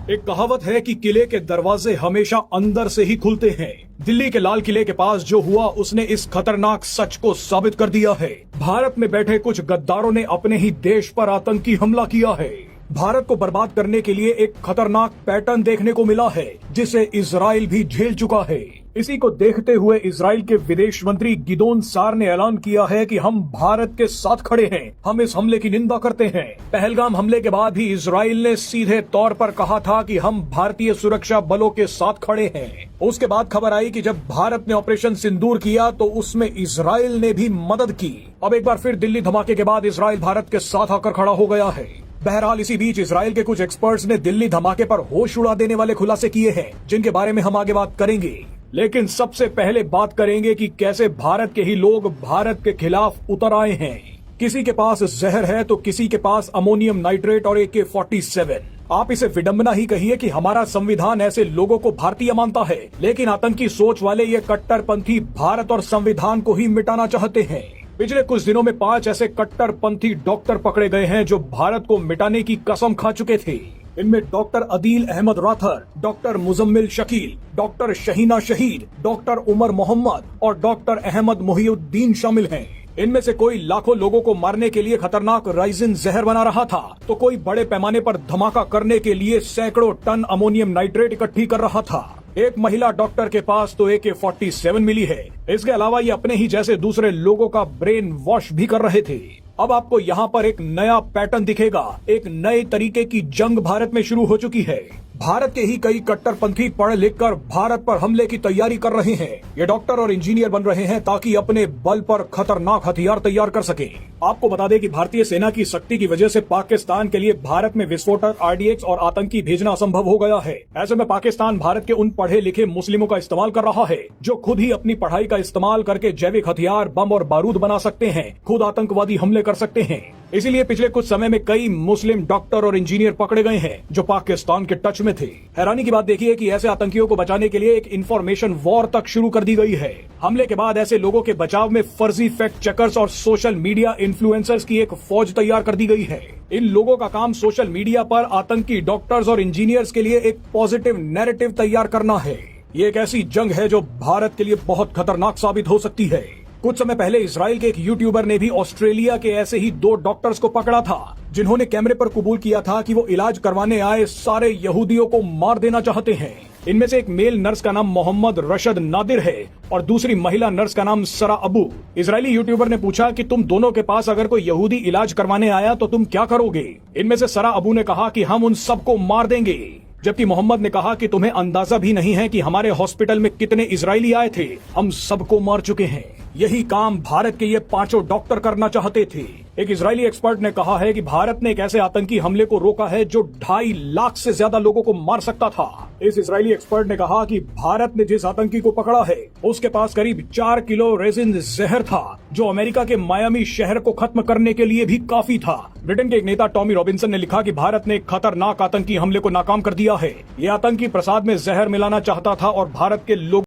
एक कहावत है कि किले के दरवाजे हमेशा अंदर से ही खुलते हैं। दिल्ली के लाल किले के पास जो हुआ उसने इस खतरनाक सच को साबित कर दिया है। भारत में बैठे कुछ गद्दारों ने अपने ही देश पर आतंकी हमला किया है। भारत को बर्बाद करने के लिए एक खतरनाक पैटर्न देखने को मिला है, जिसे इजराइल भी झेल चुका है। इसी को देखते हुए इजराइल के विदेश मंत्री गिदोन सार ने ऐलान किया है कि हम भारत के साथ खड़े हैं। हम इस हमले की निंदा करते हैं। पहलगाम हमले के बाद ही इजराइल ने सीधे तौर पर कहा था कि हम भारतीय सुरक्षा बलों के साथ खड़े हैं। उसके बाद खबर आई कि जब भारत ने ऑपरेशन सिंदूर किया तो उसमें इजराइल ने भी मदद की। अब एक बार फिर दिल्ली धमाके के बाद इजराइल भारत के साथ आकर खड़ा हो गया है। बहरहाल इसी बीच इजराइल के कुछ एक्सपर्ट्स ने दिल्ली धमाके पर होश उड़ा देने वाले खुलासे किए हैं, जिनके बारे में हम आगे बात करेंगे। लेकिन सबसे पहले बात करेंगे कि कैसे भारत के ही लोग भारत के खिलाफ उतर आए हैं। किसी के पास जहर है तो किसी के पास अमोनियम नाइट्रेट और AK-47। आप इसे विडंबना ही कहिए कि हमारा संविधान ऐसे लोगों को भारतीय मानता है, लेकिन आतंकी सोच वाले ये कट्टरपंथी भारत और संविधान को ही मिटाना चाहते हैं। पिछले कुछ दिनों में 5 ऐसे कट्टरपंथी डॉक्टर पकड़े गए हैं जो भारत को मिटाने की कसम खा चुके थे। इनमें doctor Adeel Ahmad Rather, doctor Muzammil Shakeel, doctor Shaheena Shahid, doctor Umar Mohammad और डॉक्टर अहमद मोहिउद्दीन शामिल हैं। इनमें से कोई लाखों लोगों को मारने के लिए खतरनाक राइजिन जहर बना रहा था, तो कोई बड़े पैमाने पर धमाका करने के लिए सैकड़ों टन अमोनियम नाइट्रेट इकट्ठी कर रहा था। एक महिला डॉक्टर के पास तो AK-47 मिली है। इसके अलावा ये अपने ही जैसे दूसरे लोगों का ब्रेन वॉश भी कर रहे थे। अब आपको यहाँ पर एक नया पैटर्न दिखेगा। एक नए तरीके की जंग भारत में शुरू हो चुकी है। भारत के ही कई कट्टरपंथी पढ़ लिख कर भारत पर हमले की तैयारी कर रहे हैं। ये डॉक्टर और इंजीनियर बन रहे हैं ताकि अपने बल पर खतरनाक हथियार तैयार कर सके। आपको बता दें कि भारतीय सेना की शक्ति की वजह से पाकिस्तान के लिए भारत में विस्फोटक, RDX और आतंकी भेजना असंभव हो गया है। ऐसे में पाकिस्तान भारत के उन पढ़े लिखे मुस्लिमों का इस्तेमाल कर रहा है जो खुद ही अपनी पढ़ाई का इस्तेमाल करके जैविक हथियार, बम और बारूद बना सकते हैं, खुद आतंकवादी हमले कर सकते हैं। इसीलिए पिछले कुछ समय में कई मुस्लिम डॉक्टर और इंजीनियर पकड़े गए हैं जो पाकिस्तान के टच में थे। हैरानी की बात देखिए कि ऐसे आतंकियों को बचाने के लिए एक इंफॉर्मेशन वॉर तक शुरू कर दी गई है। हमले के बाद ऐसे लोगों के बचाव में फर्जी फैक्ट चेकर्स और सोशल मीडिया इन्फ्लुएंसर्स की एक फौज तैयार कर दी गई है। इन लोगों का काम सोशल मीडिया पर आतंकी डॉक्टर्स और इंजीनियर्स के लिए एक पॉजिटिव नैरेटिव तैयार करना है। ये एक ऐसी जंग है जो भारत के लिए बहुत खतरनाक साबित हो सकती है। कुछ समय पहले इजराइल के एक यूट्यूबर ने भी ऑस्ट्रेलिया के ऐसे ही 2 डॉक्टर्स को पकड़ा था, जिन्होंने कैमरे पर कबूल किया था कि वो इलाज करवाने आए सारे यहूदियों को मार देना चाहते हैं। इनमें से एक मेल नर्स का नाम मोहम्मद रशद नादिर है और दूसरी महिला नर्स का नाम सरा अबू। इजरायली यूट्यूबर ने पूछा कि तुम दोनों के पास अगर कोई यहूदी इलाज करवाने आया तो तुम क्या करोगे। इनमें से सरा अबू ने कहा कि हम उन सबको मार देंगे, जबकि मोहम्मद ने कहा कि तुम्हें अंदाजा भी नहीं है कि हमारे हॉस्पिटल में कितने इजरायली आए थे, हम सबको मार चुके हैं। यही काम भारत के ये 5 डॉक्टर करना चाहते थे। एक इजरायली एक्सपर्ट ने कहा है कि भारत ने एक ऐसे आतंकी हमले को रोका है जो 2.5 लाख से ज्यादा लोगों को मार सकता था। इस इजरायली एक्सपर्ट ने कहा कि भारत ने जिस आतंकी को पकड़ा है उसके पास करीब 4 किलो रेजिन जहर था, जो अमेरिका के मायामी शहर को खत्म करने के लिए भी काफी था। ब्रिटेन के एक नेता टॉमी रॉबिन्सन ने लिखा कि भारत ने एक खतरनाक आतंकी हमले को नाकाम कर दिया है। ये आतंकी प्रसाद में जहर मिलाना चाहता था और भारत के लोग